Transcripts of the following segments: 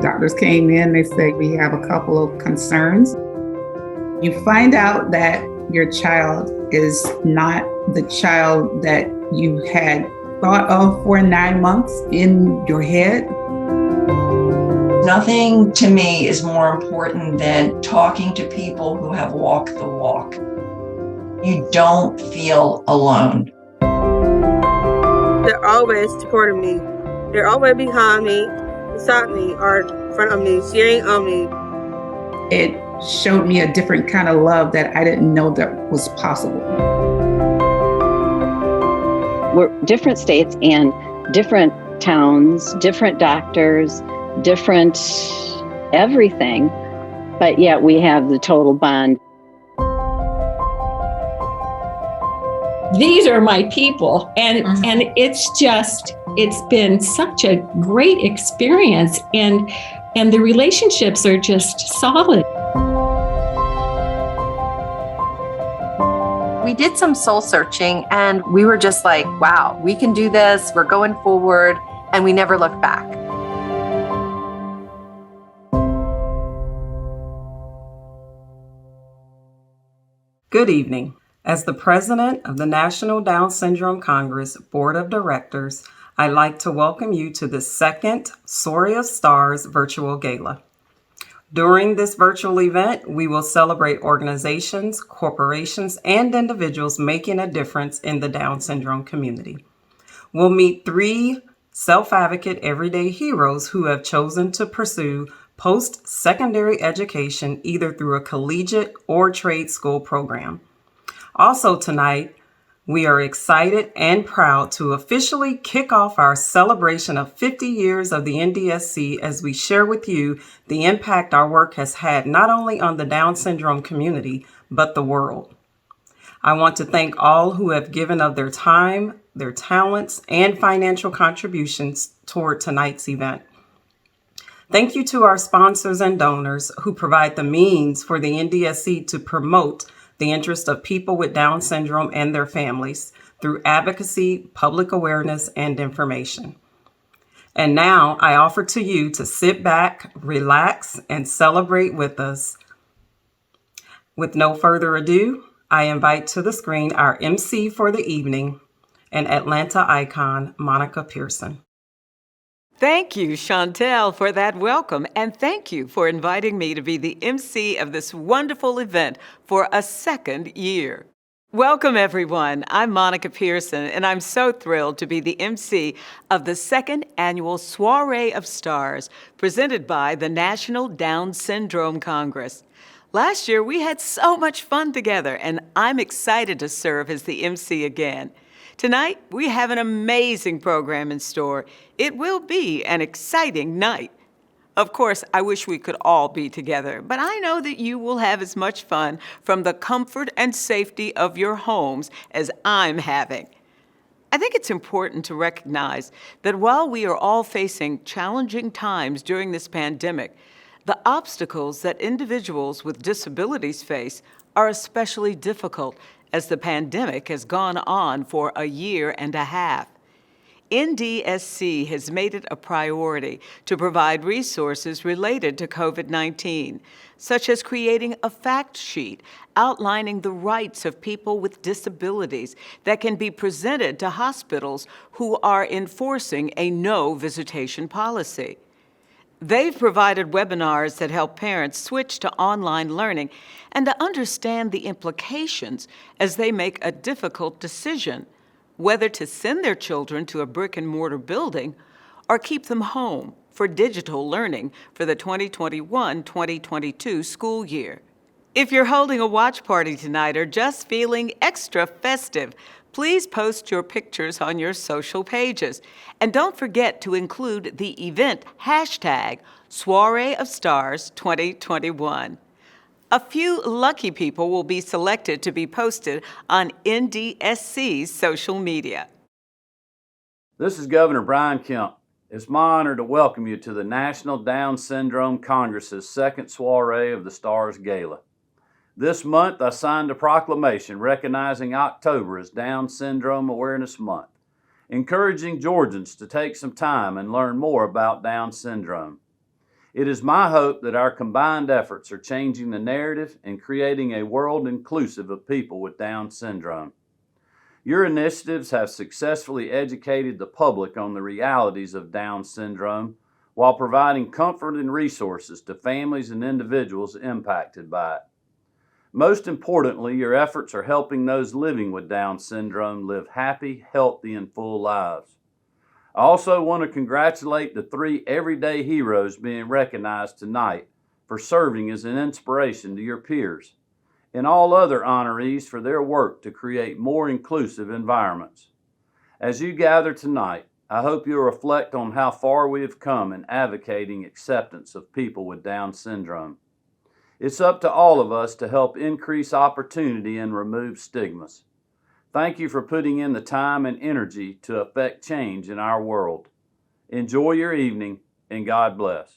Doctors came in, they said, we have a couple of concerns. You find out that your child is not the child that you had thought of for 9 months in your head. Nothing to me is more important than talking to people who have walked the walk. You don't feel alone. They're always supporting me. They're always behind me, beside me, or in front of me, cheering on me. It showed me a different kind of love that I didn't know that was possible. We're different states and different towns, different doctors, different everything, but yet we have the total bond. These are my people, and it's been such a great experience, and the relationships are just solid. We did some soul searching and we were just like, wow, we can do this, we're going forward, and we never looked back. Good evening. As the president of the National Down Syndrome Congress Board of Directors, I'd like to welcome you to the second Soiree of Stars virtual gala. During this virtual event, we will celebrate organizations, corporations, and individuals making a difference in the Down syndrome community. We'll meet 3 self-advocate everyday heroes who have chosen to pursue post-secondary education either through a collegiate or trade school program. Also tonight, we are excited and proud to officially kick off our celebration of 50 years of the NDSC as we share with you the impact our work has had not only on the Down syndrome community, but the world. I want to thank all who have given of their time, their talents, and financial contributions toward tonight's event. Thank you to our sponsors and donors who provide the means for the NDSC to promote the interest of people with Down syndrome and their families through advocacy, public awareness, and information. And now I offer to you to sit back, relax, and celebrate with us. With no further ado, I invite to the screen our MC for the evening, an Atlanta icon, Monica Pearson. Thank you, Chantel, for that welcome, and thank you for inviting me to be the MC of this wonderful event for a second year. Welcome, everyone. I'm Monica Pearson, and I'm so thrilled to be the MC of the second annual Soiree of Stars, presented by the National Down Syndrome Congress. Last year, we had so much fun together, and I'm excited to serve as the MC again. Tonight, we have an amazing program in store. It will be an exciting night. Of course, I wish we could all be together, but I know that you will have as much fun from the comfort and safety of your homes as I'm having. I think it's important to recognize that while we are all facing challenging times during this pandemic, the obstacles that individuals with disabilities face are especially difficult as the pandemic has gone on for a year and a half. NDSC has made it a priority to provide resources related to COVID-19, such as creating a fact sheet outlining the rights of people with disabilities that can be presented to hospitals who are enforcing a no visitation policy. They've provided webinars that help parents switch to online learning and to understand the implications as they make a difficult decision, whether to send their children to a brick-and-mortar building or keep them home for digital learning for the 2021-2022 school year. If you're holding a watch party tonight or just feeling extra festive, please post your pictures on your social pages. And don't forget to include the event hashtag Soiree of Stars 2021. A few lucky people will be selected to be posted on NDSC's social media. This is Governor Brian Kemp. It's my honor to welcome you to the National Down Syndrome Congress's second Soiree of the Stars Gala. This month, I signed a proclamation recognizing October as Down Syndrome Awareness Month, encouraging Georgians to take some time and learn more about Down syndrome. It is my hope that our combined efforts are changing the narrative and creating a world inclusive of people with Down syndrome. Your initiatives have successfully educated the public on the realities of Down syndrome while providing comfort and resources to families and individuals impacted by it. Most importantly, your efforts are helping those living with Down syndrome live happy, healthy, and full lives. I also want to congratulate the 3 everyday heroes being recognized tonight for serving as an inspiration to your peers, and all other honorees for their work to create more inclusive environments. As you gather tonight, I hope you'll reflect on how far we have come in advocating acceptance of people with Down syndrome. It's up to all of us to help increase opportunity and remove stigmas. Thank you for putting in the time and energy to affect change in our world. Enjoy your evening, and God bless.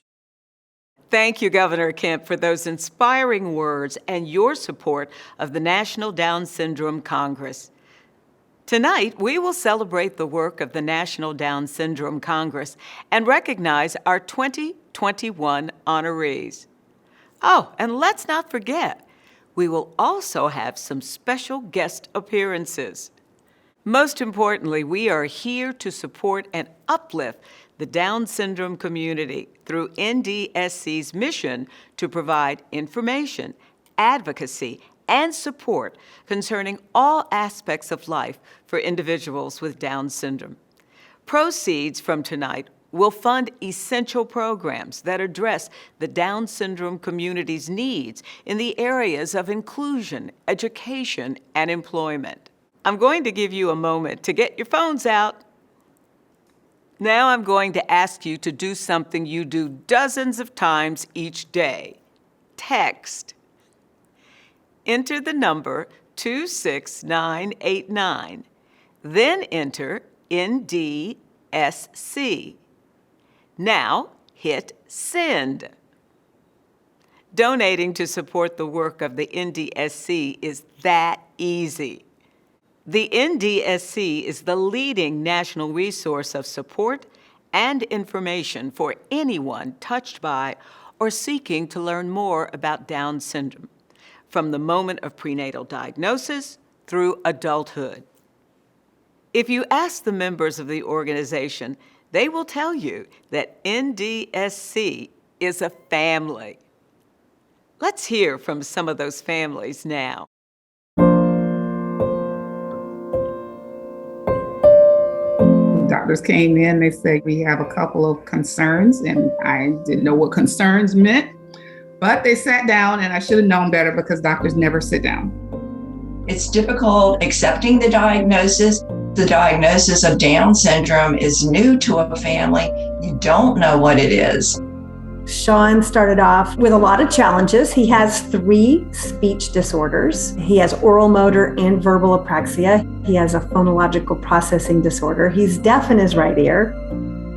Thank you, Governor Kemp, for those inspiring words and your support of the National Down Syndrome Congress. Tonight, we will celebrate the work of the National Down Syndrome Congress and recognize our 2021 honorees. Oh, and let's not forget, we will also have some special guest appearances. Most importantly, we are here to support and uplift the Down syndrome community through NDSC's mission to provide information, advocacy, and support concerning all aspects of life for individuals with Down syndrome. Proceeds from tonight will fund essential programs that address the Down syndrome community's needs in the areas of inclusion, education, and employment. I'm going to give you a moment to get your phones out. Now I'm going to ask you to do something you do dozens of times each day. Text. Enter the number 26989. Then enter NDSC. Now hit send. Donating to support the work of the NDSC is that easy. The NDSC is the leading national resource of support and information for anyone touched by or seeking to learn more about Down syndrome, from the moment of prenatal diagnosis through adulthood. If you ask the members of the organization, they will tell you that NDSC is a family. Let's hear from some of those families now. Doctors came in, they said, we have a couple of concerns, and I didn't know what concerns meant, but they sat down, and I should have known better because doctors never sit down. It's difficult accepting the diagnosis. The diagnosis of Down syndrome is new to a family. You don't know what it is. Sean started off with a lot of challenges. He has 3 speech disorders. He has oral motor and verbal apraxia. He has a phonological processing disorder. He's deaf in his right ear.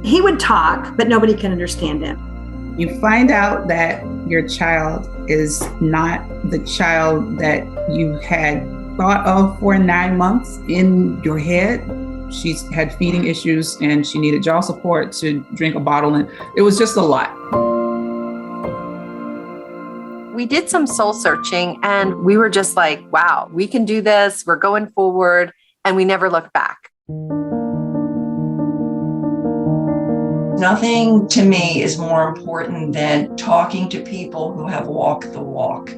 He would talk, but nobody can understand him. You find out that your child is not the child that you had thought of for 9 months in your head. She's had feeding issues and she needed jaw support to drink a bottle, and it was just a lot. We did some soul searching and we were just like, wow, we can do this. We're going forward. And we never looked back. Nothing to me is more important than talking to people who have walked the walk,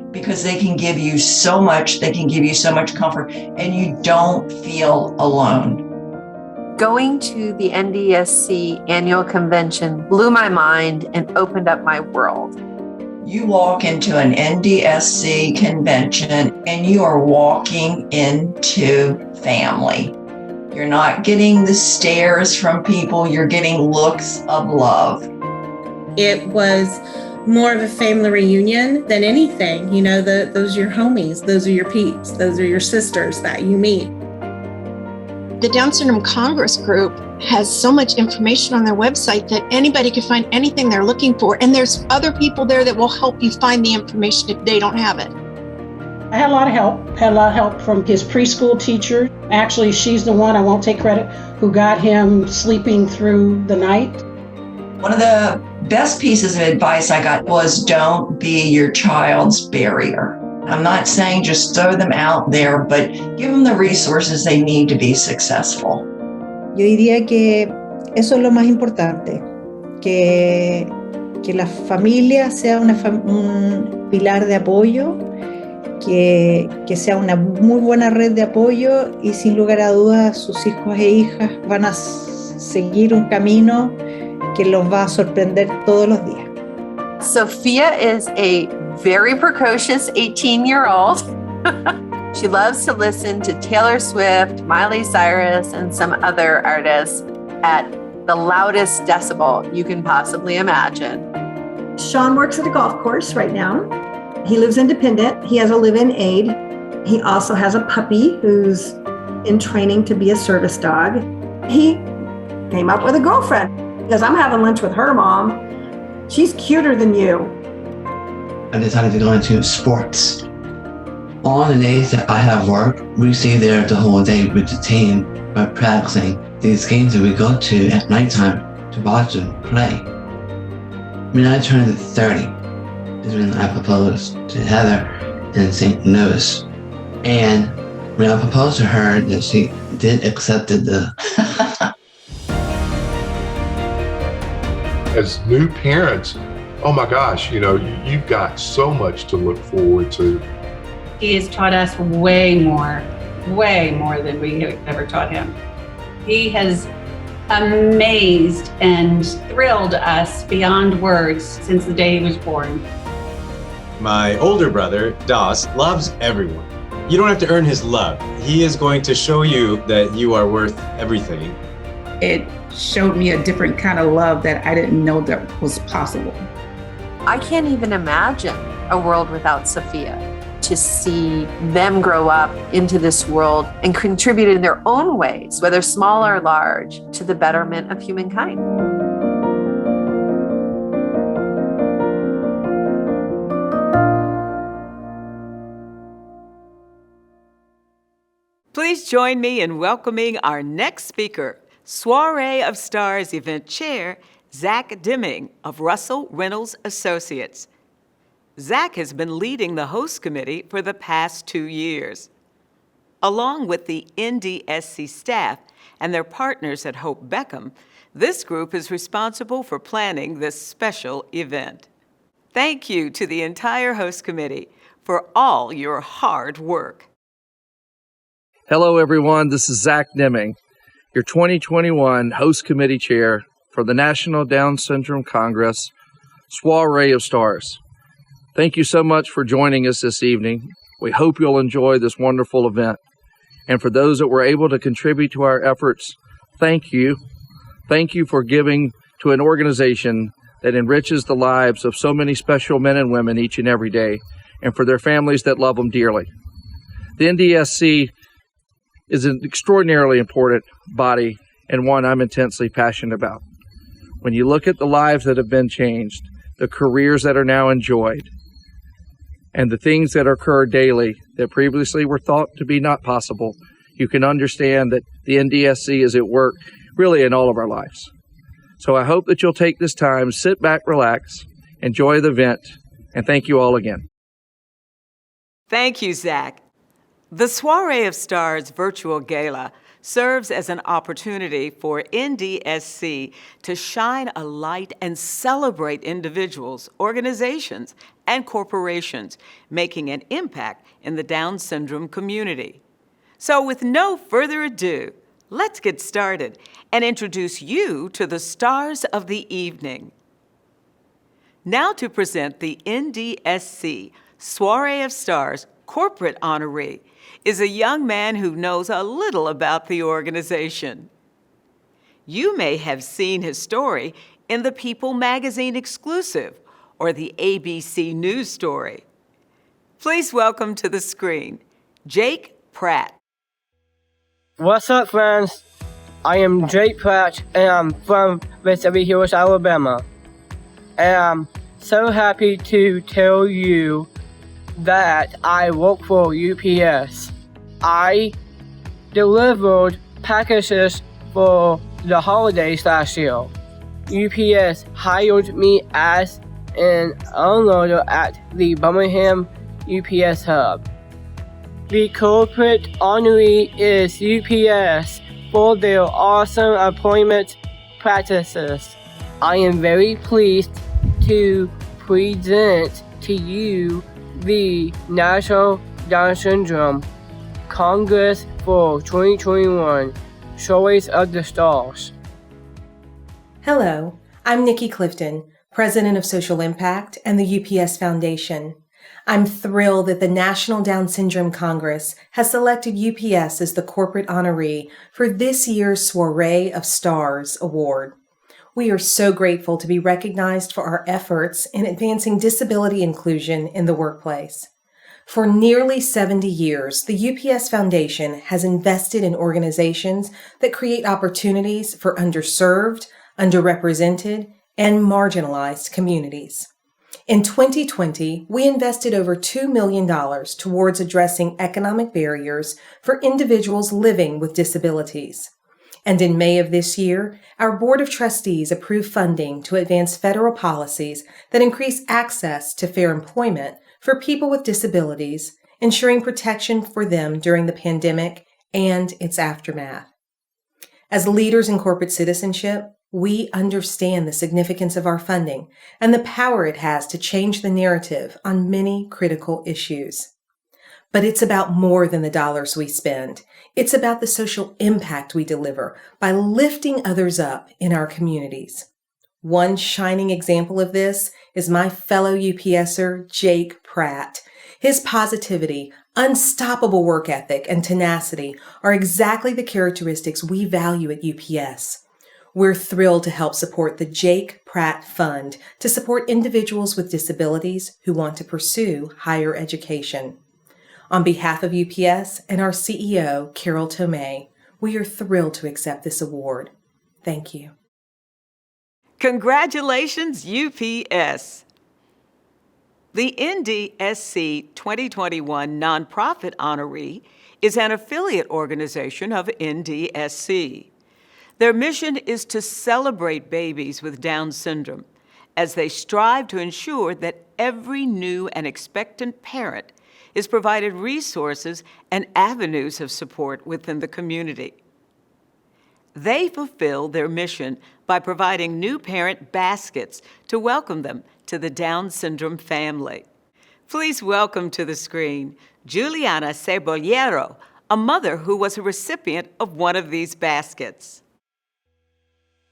because they can give you so much, they can give you so much comfort, and you don't feel alone. Going to the NDSC annual convention blew my mind and opened up my world. You walk into an NDSC convention and you are walking into family. You're not getting the stares from people, you're getting looks of love. It was more of a family reunion than anything. You know, those are your homies, those are your peeps, those are your sisters that you meet. The Down Syndrome Congress group has so much information on their website that anybody can find anything they're looking for. And there's other people there that will help you find the information if they don't have it. I had a lot of help from his preschool teacher. Actually, she's the one, I won't take credit, who got him sleeping through the night. One of the best pieces of advice I got was don't be your child's barrier. I'm not saying just throw them out there, but give them the resources they need to be successful. Yo diría que eso es lo más importante, que la familia sea un pilar de apoyo, que sea una muy buena red de apoyo y sin lugar a dudas sus hijos e hijas van a seguir un camino que los va a sorprender todos los días. Sophia is a very precocious 18-year-old. She loves to listen to Taylor Swift, Miley Cyrus, and some other artists at the loudest decibel you can possibly imagine. Sean works at a golf course right now. He lives independent. He has a live-in aide. He also has a puppy who's in training to be a service dog. He came up with a girlfriend because I'm having lunch with her mom. She's cuter than you. I decided to go into sports. On the days that I have work, we stay there the whole day with the team by practicing these games that we go to at nighttime to watch them play. When I turned 30 is when I proposed to Heather in St. Louis. And when I proposed to her, that she did accept the As new parents, oh my gosh, you've got so much to look forward to. He has taught us way more than we have ever taught him. He has amazed and thrilled us beyond words since the day he was born. My older brother, Das, loves everyone. You don't have to earn his love. He is going to show you that you are worth everything. It showed me a different kind of love that I didn't know that was possible. I can't even imagine a world without Sophia. To see them grow up into this world and contribute in their own ways, whether small or large, to the betterment of humankind. Please join me in welcoming our next speaker, Soiree of Stars event chair, Zach Deming of Russell Reynolds Associates. Zach has been leading the host committee for the past 2 years. Along with the NDSC staff and their partners at Hope Beckham, this group is responsible for planning this special event. Thank you to the entire host committee for all your hard work. Hello, everyone. This is Zach Deming, your 2021 host committee chair for the National Down Syndrome Congress, Soiree of Stars. Thank you so much for joining us this evening. We hope you'll enjoy this wonderful event. And for those that were able to contribute to our efforts, thank you. Thank you for giving to an organization that enriches the lives of so many special men and women each and every day, and for their families that love them dearly. The NDSC is an extraordinarily important body and one I'm intensely passionate about. When you look at the lives that have been changed, the careers that are now enjoyed, and the things that occur daily that previously were thought to be not possible, you can understand that the NDSC is at work really in all of our lives. So I hope that you'll take this time, sit back, relax, enjoy the event, and thank you all again. Thank you, Zach. The Soiree of Stars virtual gala serves as an opportunity for NDSC to shine a light and celebrate individuals, organizations, and corporations making an impact in the Down syndrome community. So with no further ado, let's get started and introduce you to the stars of the evening. Now to present the NDSC Soiree of Stars corporate honoree is a young man who knows a little about the organization. You may have seen his story in the People magazine exclusive or the ABC News story. Please welcome to the screen, Jake Pratt. What's up, friends? I am Jake Pratt, and I'm from Mississippi Hills, Alabama. And I'm so happy to tell you that I work for UPS. I delivered packages for the holidays last year. UPS hired me as an unloader at the Birmingham UPS hub. The corporate honoree is UPS for their awesome employment practices. I am very pleased to present to you the National Down Syndrome Congress for 2021, Soiree of the Stars. Hello, I'm Nikki Clifton, President of Social Impact and the UPS Foundation. I'm thrilled that the National Down Syndrome Congress has selected UPS as the corporate honoree for this year's Soiree of Stars award. We are so grateful to be recognized for our efforts in advancing disability inclusion in the workplace. For nearly 70 years, the UPS Foundation has invested in organizations that create opportunities for underserved, underrepresented, and marginalized communities. In 2020, we invested over $2 million towards addressing economic barriers for individuals living with disabilities. And in May of this year, our Board of Trustees approved funding to advance federal policies that increase access to fair employment for people with disabilities, ensuring protection for them during the pandemic and its aftermath. As leaders in corporate citizenship, we understand the significance of our funding and the power it has to change the narrative on many critical issues. But it's about more than the dollars we spend. It's about the social impact we deliver by lifting others up in our communities. One shining example of this is my fellow UPSer, Jake Pratt. His positivity, unstoppable work ethic, and tenacity are exactly the characteristics we value at UPS. We're thrilled to help support the Jake Pratt Fund to support individuals with disabilities who want to pursue higher education. On behalf of UPS and our CEO, Carol Tomei, we are thrilled to accept this award. Thank you. Congratulations, UPS. The NDSC 2021 Nonprofit Honoree is an affiliate organization of NDSC. Their mission is to celebrate babies with Down syndrome as they strive to ensure that every new and expectant parent is provided resources and avenues of support within the community. They fulfill their mission by providing new parent baskets to welcome them to the Down syndrome family. Please welcome to the screen Juliana Cebollero, a mother who was a recipient of one of these baskets.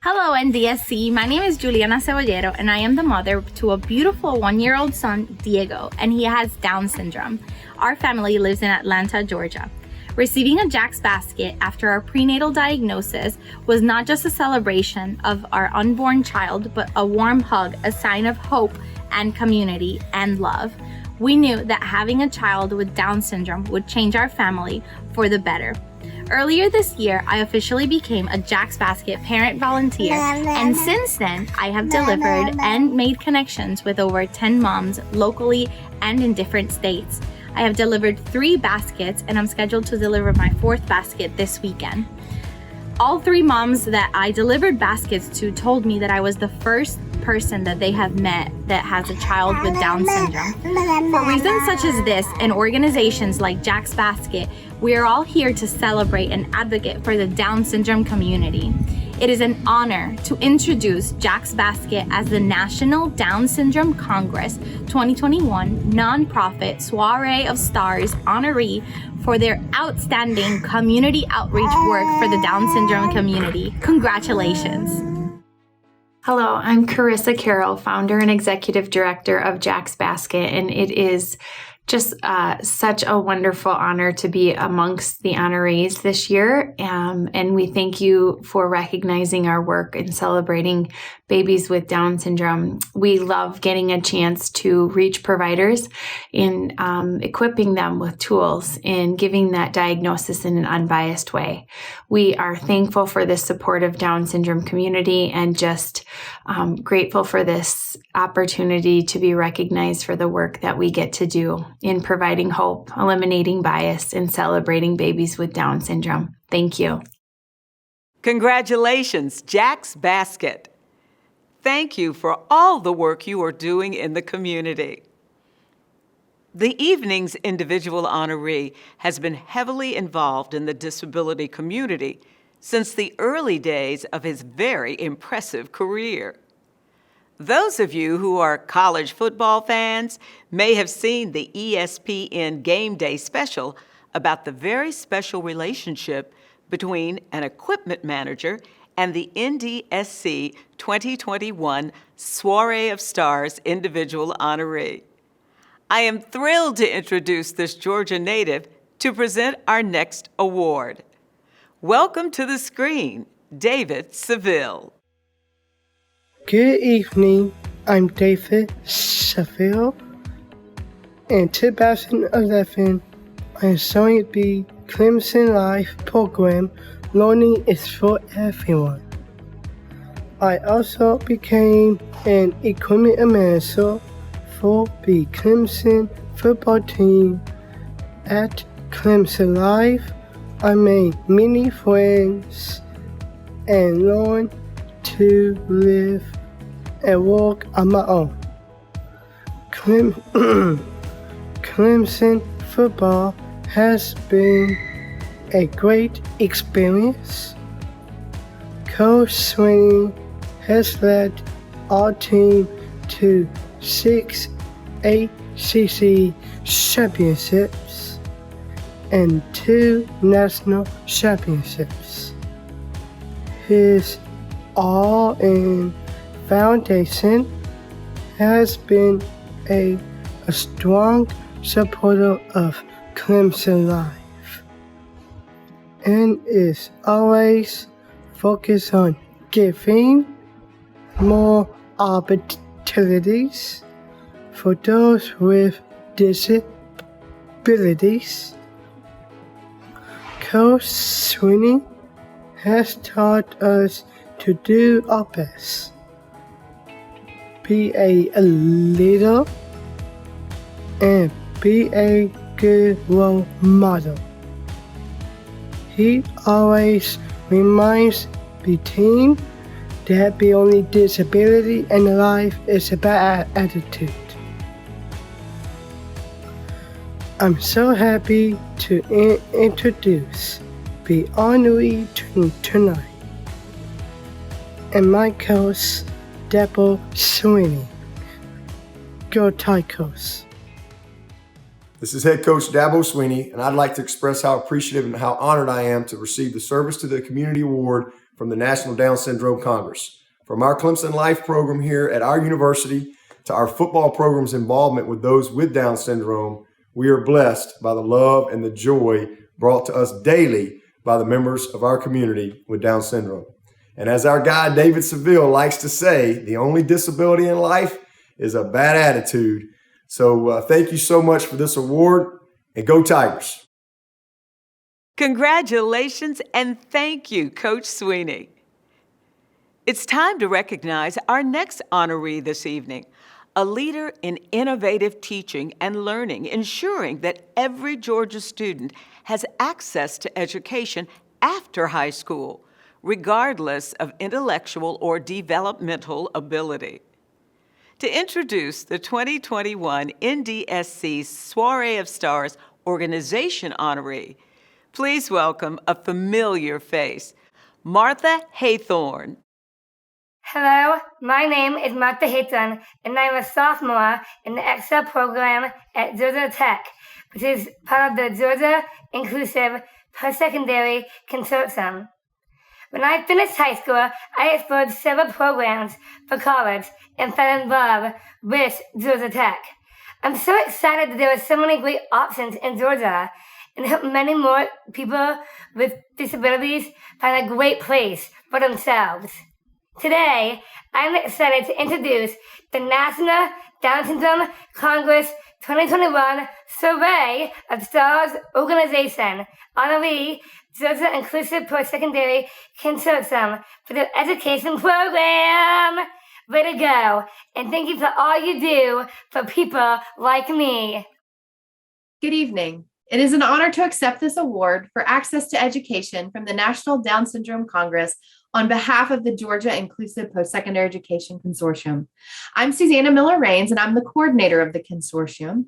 Hello, NDSC. My name is Juliana Cebollero, and I am the mother to a beautiful one-year-old son, Diego, and he has Down syndrome. Our family lives in Atlanta, Georgia. Receiving a Jack's basket after our prenatal diagnosis was not just a celebration of our unborn child, but a warm hug, a sign of hope and community and love. We knew that having a child with Down syndrome would change our family for the better. Earlier this year, I officially became a Jack's Basket parent volunteer, and since then, I have delivered and made connections with over 10 moms locally and in different states. I have delivered 3 baskets, and I'm scheduled to deliver my 4th basket this weekend. All 3 moms that I delivered baskets to told me that I was the first person that they have met that has a child with Down syndrome. For reasons such as this and organizations like Jack's Basket, we are all here to celebrate and advocate for the Down syndrome community. It is an honor to introduce Jack's Basket as the National Down Syndrome Congress 2021 Nonprofit Soiree of Stars honoree for their outstanding community outreach work for the Down syndrome community. Congratulations. Hello, I'm Carissa Carroll, founder and executive director of Jack's Basket, and it is just such a wonderful honor to be amongst the honorees this year. And we thank you for recognizing our work and celebrating babies with Down syndrome. We love getting a chance to reach providers in equipping them with tools and giving that diagnosis in an unbiased way. We are thankful for the support of Down syndrome community and just grateful for this opportunity to be recognized for the work that we get to do in providing hope, eliminating bias, and celebrating babies with Down syndrome. Thank you. Congratulations, Jack's Basket. Thank you for all the work you are doing in the community. The evening's individual honoree has been heavily involved in the disability community since the early days of his very impressive career. Those of you who are college football fans may have seen the ESPN Game Day special about the very special relationship between an equipment manager and the NDSC 2021 Soiree of Stars individual honoree. I am thrilled to introduce this Georgia native to present our next award. Welcome to the screen, David Seville. Good evening, I'm David Seville. In 2011, I joined the Clemson Life program, Learning is for Everyone. I also became an equipment manager for the Clemson football team. At Clemson Life, I made many friends and learned to live and work on my own. Clemson football has been a great experience. Coach Sweeney has led our team to 6 ACC championships and 2 national championships. His all-in foundation has been a strong supporter of Clemson Life and is always focused on giving more opportunities for those with disabilities. Coach Sweeney has taught us to do our best, be a leader, and be a good role model. He always reminds the team that the only disability in life is a bad attitude. I'm so happy to introduce the honoree tonight and my coach, Deborah Sweeney. Go Tigers. This is head coach Dabo Sweeney, and I'd like to express how appreciative and how honored I am to receive the Service to the Community Award from the National Down Syndrome Congress. From our Clemson Life program here at our university to our football program's involvement with those with Down syndrome, we are blessed by the love and the joy brought to us daily by the members of our community with Down syndrome. And as our guy David Seville likes to say, the only disability in life is a bad attitude. So thank you so much for this award, and go Tigers. Congratulations and thank you, Coach Sweeney. It's time to recognize our next honoree this evening, a leader in innovative teaching and learning, ensuring that every Georgia student has access to education after high school, regardless of intellectual or developmental ability. To introduce the 2021 NDSC Soiree of Stars organization honoree, please welcome a familiar face, Martha Haythorne. Hello, my name is Martha Haythorne, and I'm a sophomore in the Excel program at Georgia Tech, which is part of the Georgia Inclusive Post-Secondary Consortium. When I finished high school, I explored several programs for college and fell in love with Georgia Tech. I'm so excited that there are so many great options in Georgia and help many more people with disabilities find a great place for themselves. Today, I'm excited to introduce the National Down Syndrome Congress 2021 Soiree of Stars organization honoree Georgia Inclusive Post-Secondary Consortium for their education program. Way to go, and thank you for all you do for people like me. Good evening. It is an honor to accept this award for access to education from the National Down Syndrome Congress on behalf of the Georgia Inclusive Post-Secondary Education Consortium. I'm Susanna Miller-Rains, and I'm the coordinator of the consortium.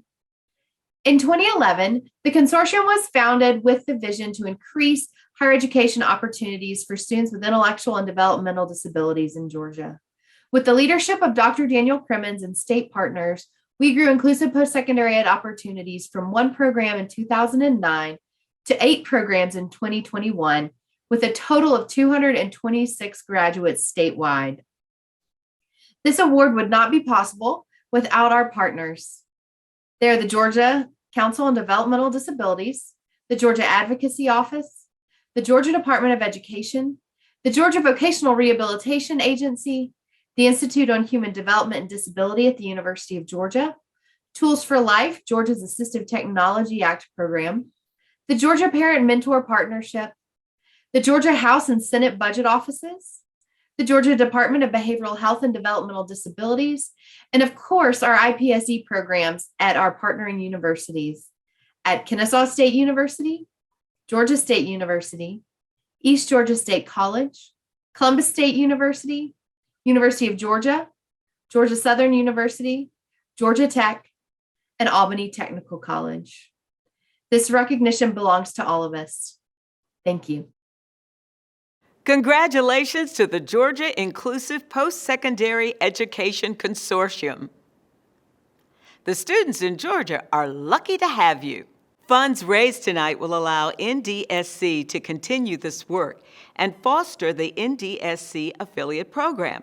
In 2011, the consortium was founded with the vision to increase higher education opportunities for students with intellectual and developmental disabilities in Georgia. With the leadership of Dr. Daniel Crimmins and state partners, we grew inclusive post-secondary ed opportunities from 1 program in 2009 to 8 programs in 2021, with a total of 226 graduates statewide. This award would not be possible without our partners. They are the Georgia Council on Developmental Disabilities, the Georgia Advocacy Office, the Georgia Department of Education, the Georgia Vocational Rehabilitation Agency, the Institute on Human Development and Disability at the University of Georgia, Tools for Life, Georgia's Assistive Technology Act program, the Georgia Parent Mentor Partnership, the Georgia House and Senate Budget Offices, the Georgia Department of Behavioral Health and Developmental Disabilities, and of course, our IPSE programs at our partnering universities at Kennesaw State University, Georgia State University, East Georgia State College, Columbus State University, University of Georgia, Georgia Southern University, Georgia Tech, and Albany Technical College. This recognition belongs to all of us. Thank you. Congratulations to the Georgia Inclusive Post-Secondary Education Consortium. The students in Georgia are lucky to have you. Funds raised tonight will allow NDSC to continue this work and foster the NDSC affiliate program,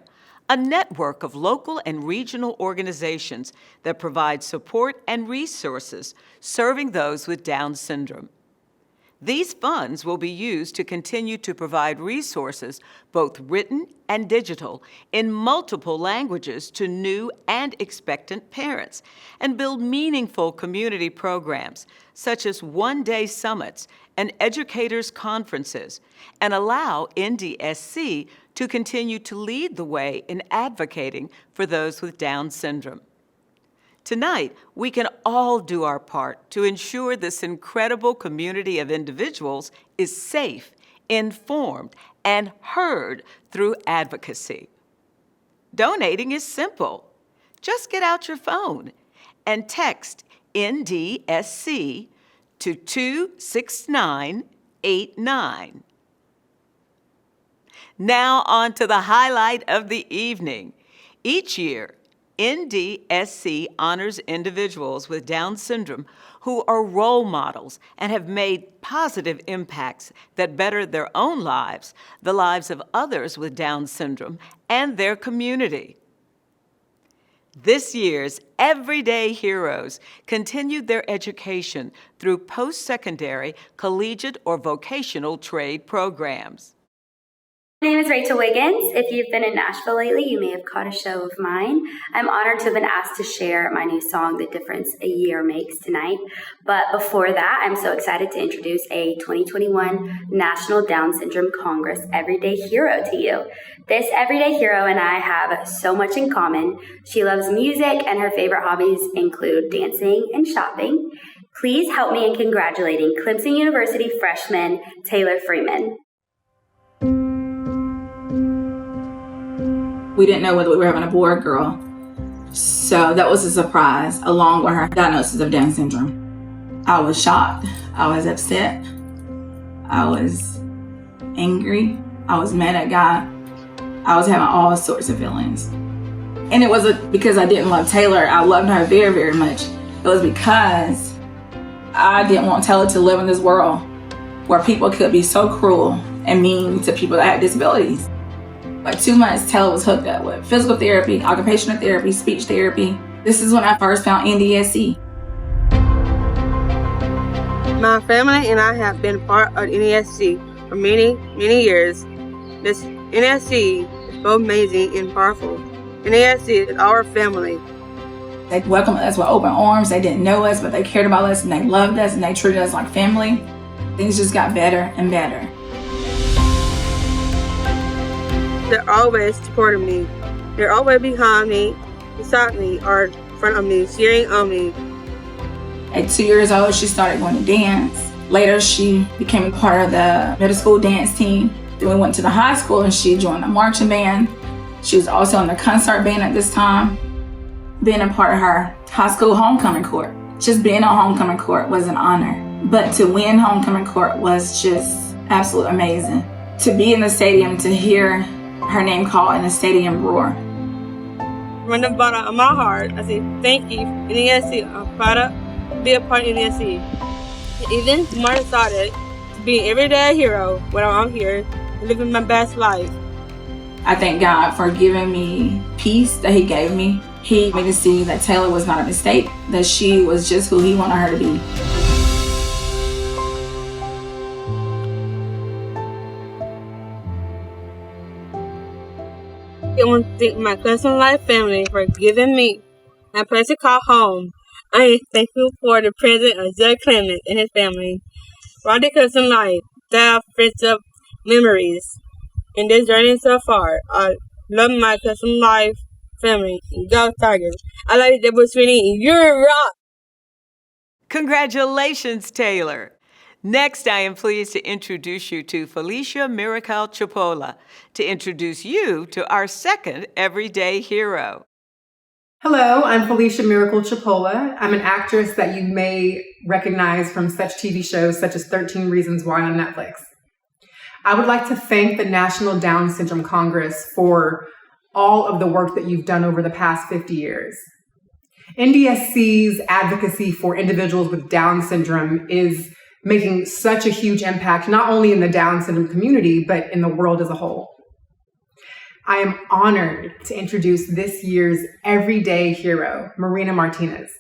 a network of local and regional organizations that provide support and resources serving those with Down syndrome. These funds will be used to continue to provide resources, both written and digital, in multiple languages to new and expectant parents, and build meaningful community programs, such as one-day summits and educators' conferences, and allow NDSC to continue to lead the way in advocating for those with Down syndrome. Tonight, we can all do our part to ensure this incredible community of individuals is safe, informed, and heard through advocacy. Donating is simple. Just get out your phone and text NDSC to 26989. Now on to the highlight of the evening. Each year, NDSC honors individuals with Down syndrome who are role models and have made positive impacts that better their own lives, the lives of others with Down syndrome, and their community. This year's Everyday Heroes continued their education through post-secondary, collegiate, or vocational trade programs. My name is Rachel Wiggins. If you've been in Nashville lately, you may have caught a show of mine. I'm honored to have been asked to share my new song, The Difference a Year Makes, tonight. But before that, I'm so excited to introduce a 2021 National Down Syndrome Congress Everyday Hero to you. This Everyday Hero and I have so much in common. She loves music, and her favorite hobbies include dancing and shopping. Please help me in congratulating Clemson University freshman Taylor Freeman. We didn't know whether we were having a boy or girl. So that was a surprise, along with her diagnosis of Down syndrome. I was shocked. I was upset. I was angry. I was mad at God. I was having all sorts of feelings. And it wasn't because I didn't love Taylor. I loved her very, very much. It was because I didn't want Taylor to live in this world where people could be so cruel and mean to people that had disabilities. Like 2 months, Taylor was hooked up with physical therapy, occupational therapy, speech therapy. This is when I first found NDSC. My family and I have been part of NDSC for many, many years. This NDSC is so amazing and powerful. NDSC is our family. They welcomed us with open arms. They didn't know us, but they cared about us and they loved us and they treated us like family. Things just got better and better. They're always supporting me. They're always behind me, beside me, or in front of me, cheering on me. At 2 years old, she started going to dance. Later, she became a part of the middle school dance team. Then we went to the high school and she joined the marching band. She was also in the concert band at this time. Being a part of her high school homecoming court. Just being on homecoming court was an honor. But to win homecoming court was just absolutely amazing. To be in the stadium, to hear her name called in the stadium roar. From the bottom of my heart, I say thank you, NDSC. I'm proud to be a part of NDSC. Even more excited to be an everyday hero when I'm here, living my best life. I thank God for giving me peace that He gave me. He made me see that Taylor was not a mistake, that she was just who He wanted her to be. I want to thank my Clemson Life family for giving me a place to call home. I am thankful for the presence of Judge Clement and his family. While the Clemson Life, they have friendship memories. In this journey so far, I love my Clemson Life family. Go Tigers. I love you, Deborah Sweeney. You're rock! Congratulations, Taylor. Next, I am pleased to introduce you to Felicia Miracle Chipola, to introduce you to our second everyday hero. Hello, I'm Felicia Miracle Chipola. I'm an actress that you may recognize from such TV shows such as 13 Reasons Why on Netflix. I would like to thank the National Down Syndrome Congress for all of the work that you've done over the past 50 years. NDSC's advocacy for individuals with Down syndrome is making such a huge impact, not only in the Down syndrome community, but in the world as a whole. I am honored to introduce this year's everyday hero, Marina Martinez.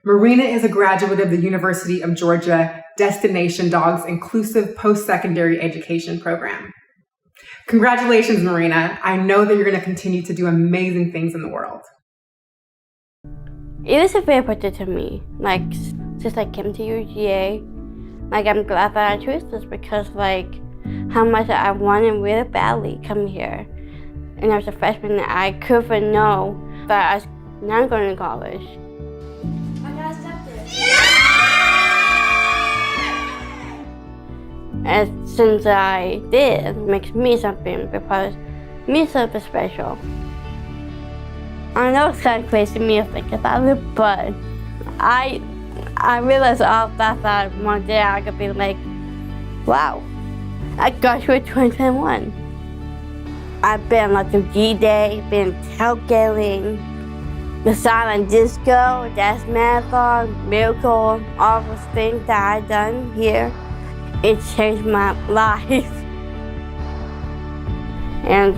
Marina is a graduate of the University of Georgia Destination Dogs Inclusive Post-Secondary Education Program. Congratulations, Marina. I know that you're going to continue to do amazing things in the world. It is a very important to me, since I came to UGA, I'm glad that I chose this because, how much I wanted really badly come here. And as a freshman, I couldn't know that I was not going to college. I got accepted. And since I did, it makes me something because me something special. I know it sounds crazy to me to think about it, but I realized all that one day I could be wow, I graduated 2021. I've been to G-Day, been tailgating, the silent disco, dance marathon, miracle, all those things that I've done here. It changed my life. And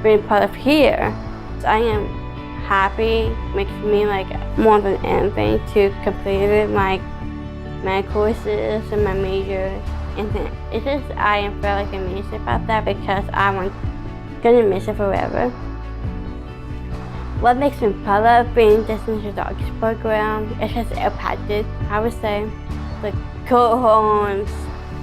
being part of here, I am happy, makes me more than anything to complete my courses and my major. And it's just, I am really amazing about that because I'm gonna miss it forever. What makes me proud of being Destination Dogs program is just impacted, I would say. The cohorts,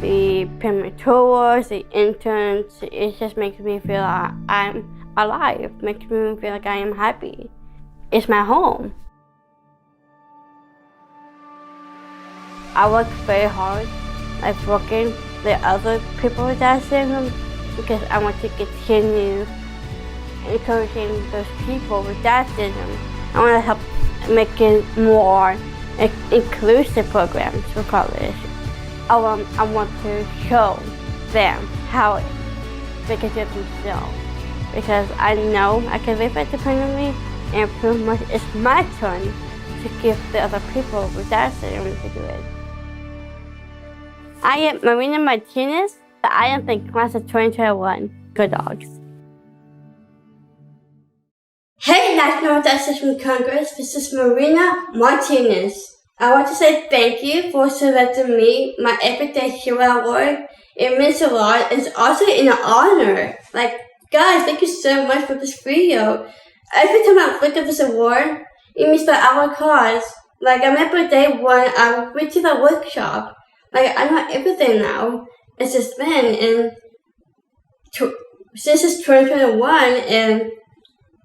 the prematures, the interns, it just makes me feel like I'm alive, makes me feel like I am happy. It's my home. I work very hard, working with other people with Down syndrome because I want to continue encouraging those people with Down syndrome. I want to help making more inclusive programs for college. I want to show them how they can do it themselves because I know I can live independently and pretty much it's my turn to give the other people with Down syndrome to do it. I am Marina Martinez. I am the class of 2021. Go Dogs. Hey National Down Syndrome Congress, this is Marina Martinez. I want to say thank you for selecting me my Everyday Hero Award. It means a lot. It's also an honor. Guys, thank you so much for this video. Every time I look at this award, it means that our cause. I remember day one, I went to the workshop. I know everything now. It's just been, and since it's 2021, and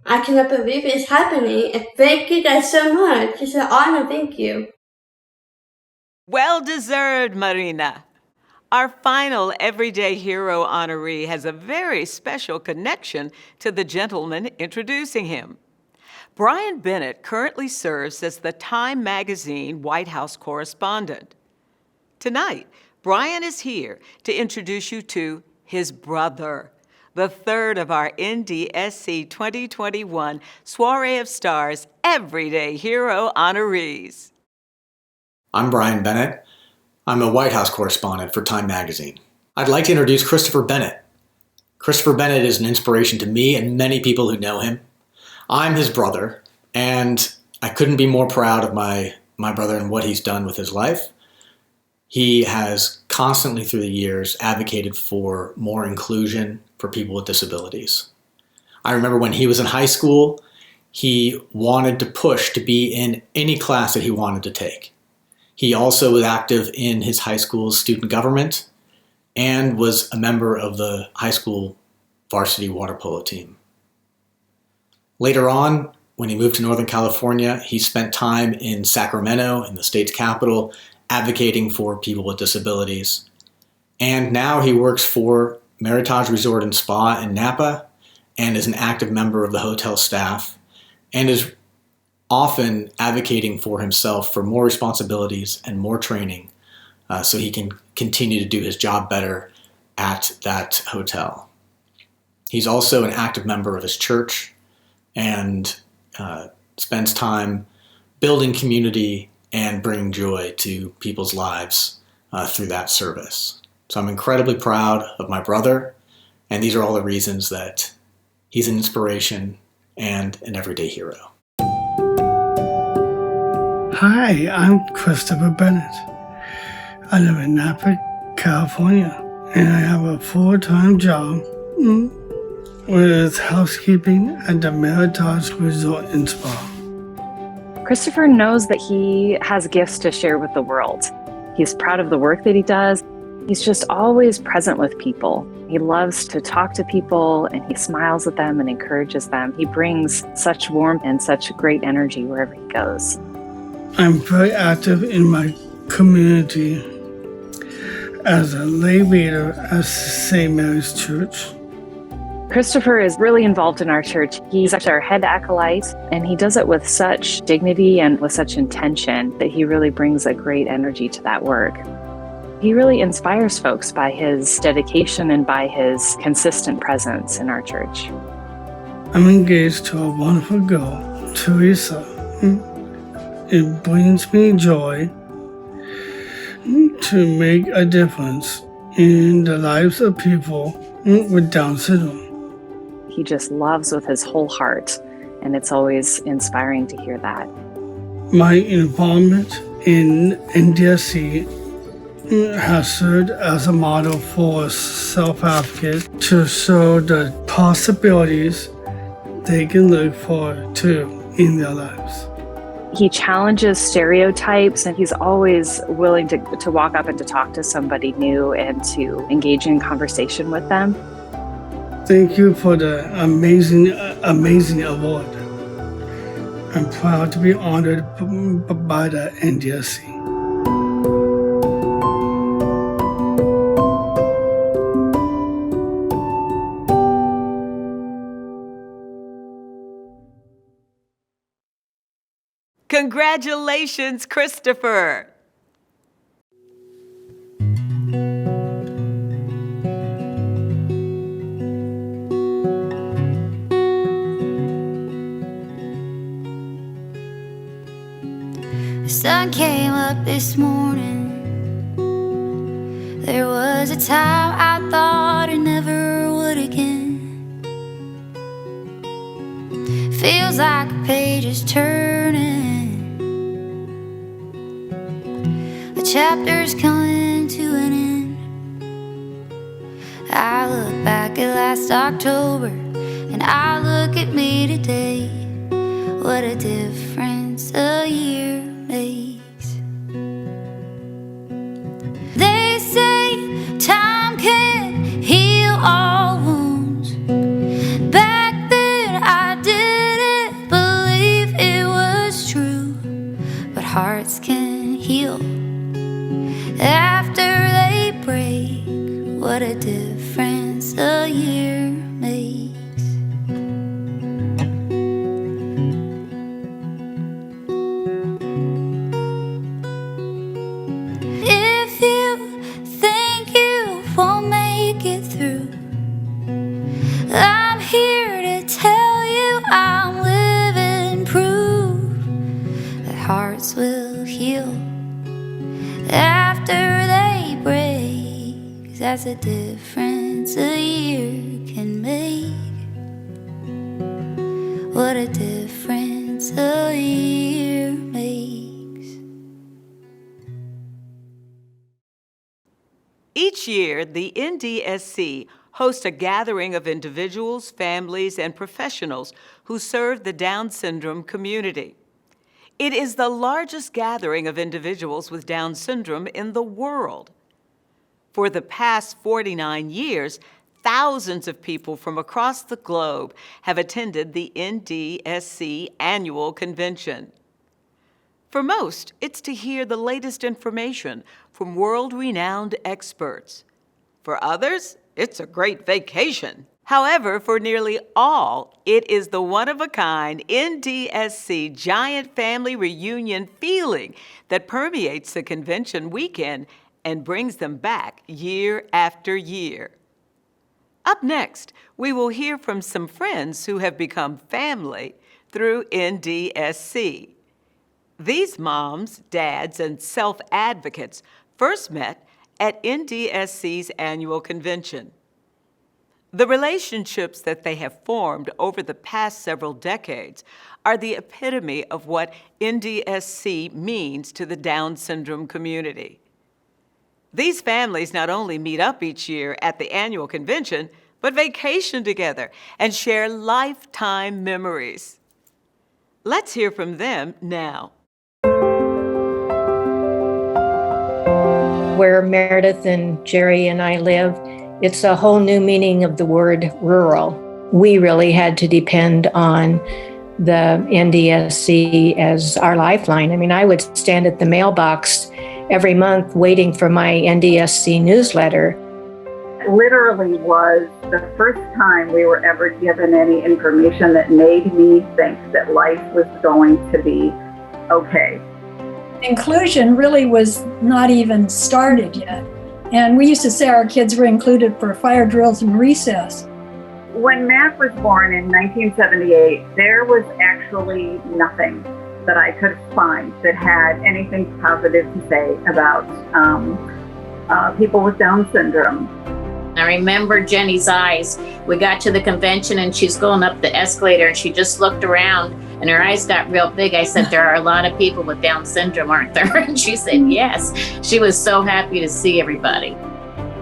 I cannot believe it's happening. And thank you guys so much. It's an honor. Thank you. Well deserved, Marina. Our final Everyday Hero honoree has a very special connection to the gentleman introducing him. Brian Bennett currently serves as the Time Magazine White House correspondent. Tonight, Brian is here to introduce you to his brother, the third of our NDSC 2021 Soiree of Stars Everyday Hero honorees. I'm Brian Bennett. I'm a White House correspondent for Time Magazine. I'd like to introduce Christopher Bennett. Christopher Bennett is an inspiration to me and many people who know him. I'm his brother, and I couldn't be more proud of my brother and what he's done with his life. He has constantly through the years advocated for more inclusion for people with disabilities. I remember when he was in high school, he wanted to push to be in any class that he wanted to take. He also was active in his high school's student government and was a member of the high school varsity water polo team. Later on, when he moved to Northern California, he spent time in Sacramento, in the state's capital, advocating for people with disabilities. And now he works for Meritage Resort and Spa in Napa and is an active member of the hotel staff and is often advocating for himself for more responsibilities and more training so he can continue to do his job better at that hotel. He's also an active member of his church and spends time building community and bringing joy to people's lives through that service. So I'm incredibly proud of my brother, and these are all the reasons that he's an inspiration and an everyday hero. Hi, I'm Christopher Bennett. I live in Napa, California, and I have a full-time job with housekeeping at the Meritage Resort and Spa. Christopher knows that he has gifts to share with the world. He's proud of the work that he does. He's just always present with people. He loves to talk to people and he smiles at them and encourages them. He brings such warmth and such great energy wherever he goes. I'm very active in my community as a lay leader at St. Mary's Church. Christopher is really involved in our church. He's actually our head acolyte, and he does it with such dignity and with such intention that he really brings a great energy to that work. He really inspires folks by his dedication and by his consistent presence in our church. I'm engaged to a wonderful girl, Teresa. It brings me joy to make a difference in the lives of people with Down syndrome. He just loves with his whole heart, and it's always inspiring to hear that. My involvement in NDSC has served as a model for self-advocates to show the possibilities they can look forward to in their lives. He challenges stereotypes, and he's always willing to walk up and to talk to somebody new and to engage in conversation with them. Thank you for the amazing award. I'm proud to be honored by the NDSC. Congratulations, Christopher. The sun came up this morning. There was a time I thought it never would again. Feels like a page is turning. A chapter's coming to an end. I look back at last October, and I look at me today. What a difference a year makes. They say time can heal all wounds. Back then I didn't believe it was true, but hearts can heal after they break. I'm here to tell you I'm living proof that hearts will heal after they break. 'Cause that's a difference a year can make. What a difference a year makes. Each year, the NDSC hosts a gathering of individuals, families, and professionals who serve the Down syndrome community. It is the largest gathering of individuals with Down syndrome in the world. For the past 49 years, thousands of people from across the globe have attended the NDSC annual convention. For most, it's to hear the latest information from world-renowned experts. For others, it's a great vacation. However, for nearly all, it is the one-of-a-kind NDSC giant family reunion feeling that permeates the convention weekend and brings them back year after year. Up next, we will hear from some friends who have become family through NDSC. These moms, dads, and self-advocates first met at NDSC's annual convention. The relationships that they have formed over the past several decades are the epitome of what NDSC means to the Down syndrome community. These families not only meet up each year at the annual convention, but vacation together and share lifetime memories. Let's hear from them now. Where Meredith and Jerry and I live, it's a whole new meaning of the word rural. We really had to depend on the NDSC as our lifeline. I mean, I would stand at the mailbox every month waiting for my NDSC newsletter. It literally was the first time we were ever given any information that made me think that life was going to be okay. Inclusion really was not even started yet. And we used to say our kids were included for fire drills and recess. When Mac was born in 1978, there was actually nothing that I could find that had anything positive to say about people with Down syndrome. I remember Jenny's eyes. We got to the convention and she's going up the escalator and she just looked around and her eyes got real big. I said, there are a lot of people with Down syndrome, aren't there? And she said, yes. She was so happy to see everybody.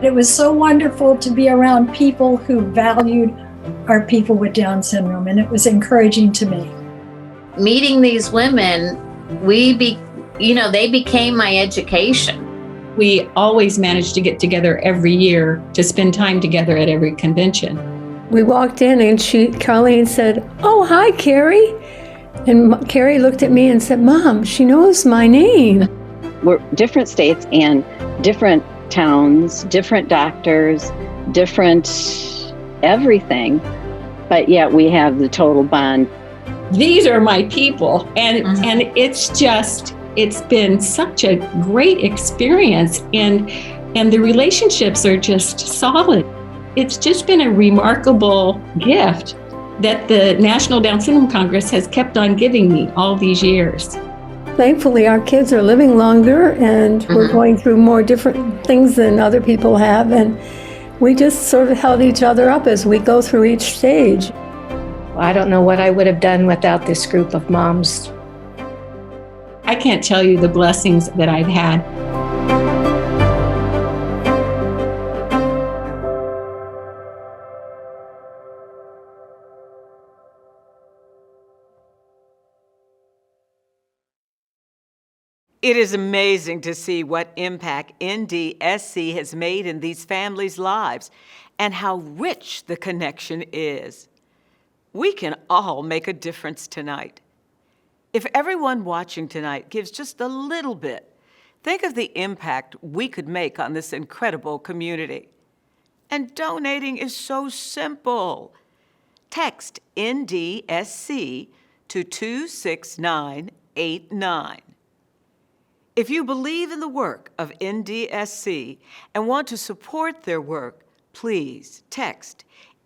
It was so wonderful to be around people who valued our people with Down syndrome, and it was encouraging to me. Meeting these women, they became my education. We always managed to get together every year to spend time together at every convention. We walked in and Colleen said, "Oh, hi, Carrie." And Carrie looked at me and said, "Mom, she knows my name." We're different states and different towns, different doctors, different everything, but yet we have the total bond. These are my people, and it's been such a great experience, and the relationships are just solid. It's just been a remarkable gift that the National Down Syndrome Congress has kept on giving me all these years. Thankfully, our kids are living longer, and we're going through more different things than other people have, and we just sort of held each other up as we go through each stage. I don't know what I would have done without this group of moms. I can't tell you the blessings that I've had. It is amazing to see what impact NDSC has made in these families' lives and how rich the connection is. We can all make a difference tonight. If everyone watching tonight gives just a little bit, think of the impact we could make on this incredible community. And donating is so simple. Text NDSC to 26989. If you believe in the work of NDSC and want to support their work, please text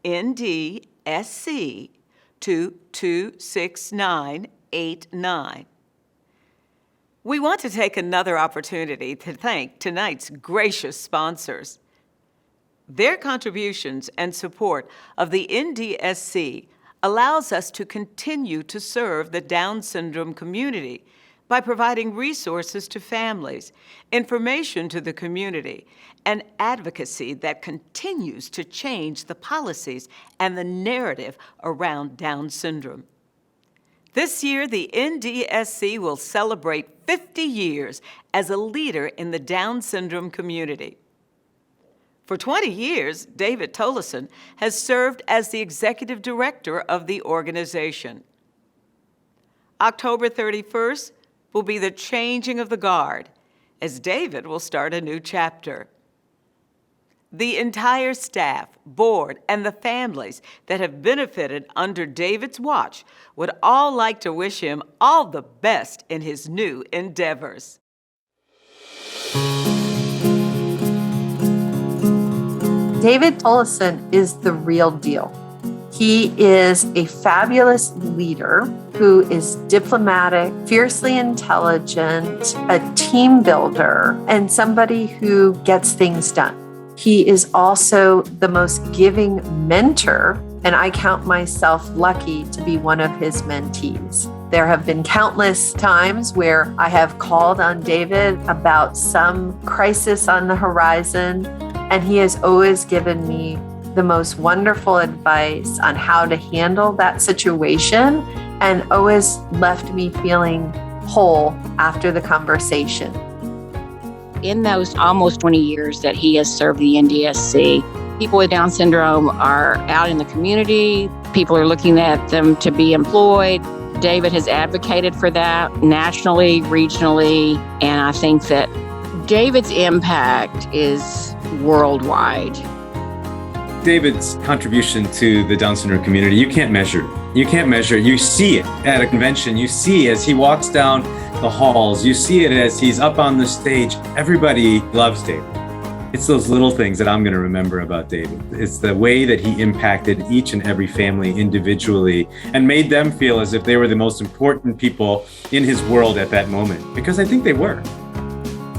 NDSC to 26989. We want to take another opportunity to thank tonight's gracious sponsors. Their contributions and support of the NDSC allows us to continue to serve the Down syndrome community by providing resources to families, information to the community, and advocacy that continues to change the policies and the narrative around Down syndrome. This year, the NDSC will celebrate 50 years as a leader in the Down syndrome community. For 20 years, David Tollison has served as the executive director of the organization. October 31st will be the changing of the guard, as David will start a new chapter. The entire staff, board, and the families that have benefited under David's watch would all like to wish him all the best in his new endeavors. David Tollison is the real deal. He is a fabulous leader who is diplomatic, fiercely intelligent, a team builder, and somebody who gets things done. He is also the most giving mentor, and I count myself lucky to be one of his mentees. There have been countless times where I have called on David about some crisis on the horizon, and he has always given me the most wonderful advice on how to handle that situation and always left me feeling whole after the conversation. In those almost 20 years that he has served the NDSC, people with Down syndrome are out in the community. People are looking at them to be employed. David has advocated for that nationally, regionally, and I think that David's impact is worldwide. David's contribution to the Down syndrome community, you can't measure it. You can't measure it. You see it at a convention. You see as he walks down the halls. You see it as he's up on the stage. Everybody loves David. It's those little things that I'm going to remember about David. It's the way that he impacted each and every family individually and made them feel as if they were the most important people in his world at that moment, because I think they were.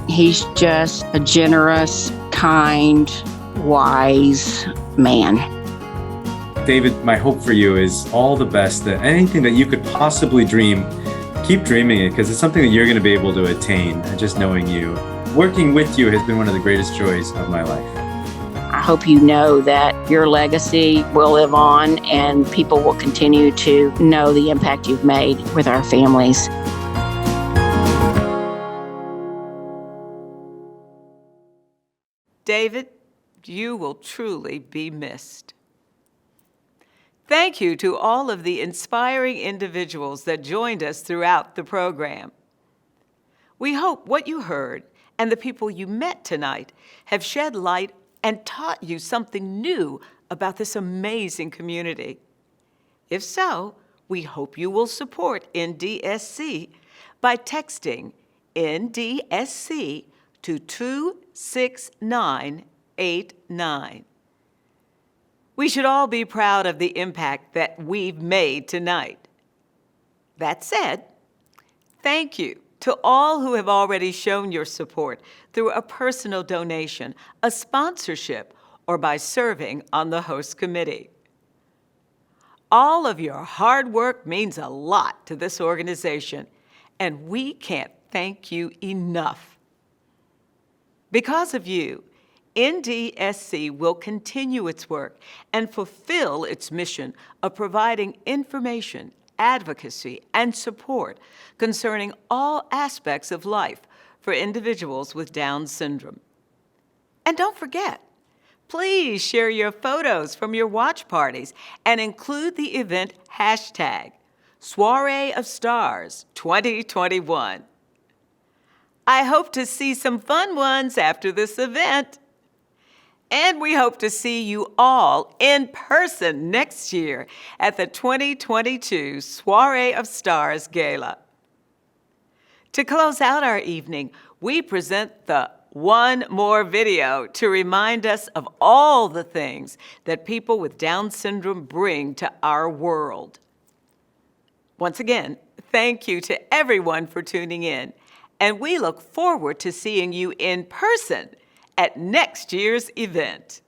He's just a generous, kind, wise man. David, my hope for you is all the best, that anything that you could possibly dream, keep dreaming it, because it's something that you're going to be able to attain. Just knowing you, working with you has been one of the greatest joys of my life. I hope you know that your legacy will live on and people will continue to know the impact you've made with our families. David, you will truly be missed. Thank you to all of the inspiring individuals that joined us throughout the program. We hope what you heard and the people you met tonight have shed light and taught you something new about this amazing community. If so, we hope you will support NDSC by texting NDSC to 26989. We should all be proud of the impact that we've made tonight. That said, thank you to all who have already shown your support through a personal donation, a sponsorship, or by serving on the host committee. All of your hard work means a lot to this organization, and we can't thank you enough. Because of you, NDSC will continue its work and fulfill its mission of providing information, advocacy, and support concerning all aspects of life for individuals with Down syndrome. And don't forget, please share your photos from your watch parties and include the event hashtag Soiree of Stars 2021. I hope to see some fun ones after this event. And we hope to see you all in person next year at the 2022 Soiree of Stars Gala. To close out our evening, we present the one more video to remind us of all the things that people with Down syndrome bring to our world. Once again, thank you to everyone for tuning in, and we look forward to seeing you in person at next year's event.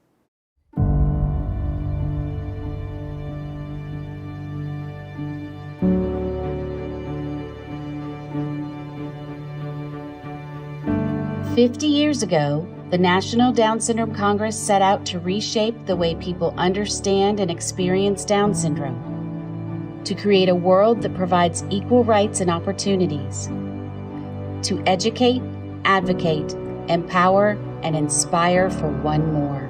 "50 years ago, the National Down Syndrome Congress set out to reshape the way people understand and experience Down syndrome, to create a world that provides equal rights and opportunities, to educate, advocate, empower, and inspire for one more."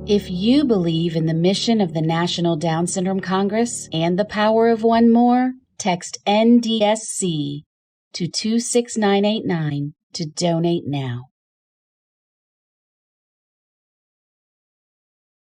If you believe in the mission of the National Down Syndrome Congress and the power of one more, text NDSC to 26989 to donate now.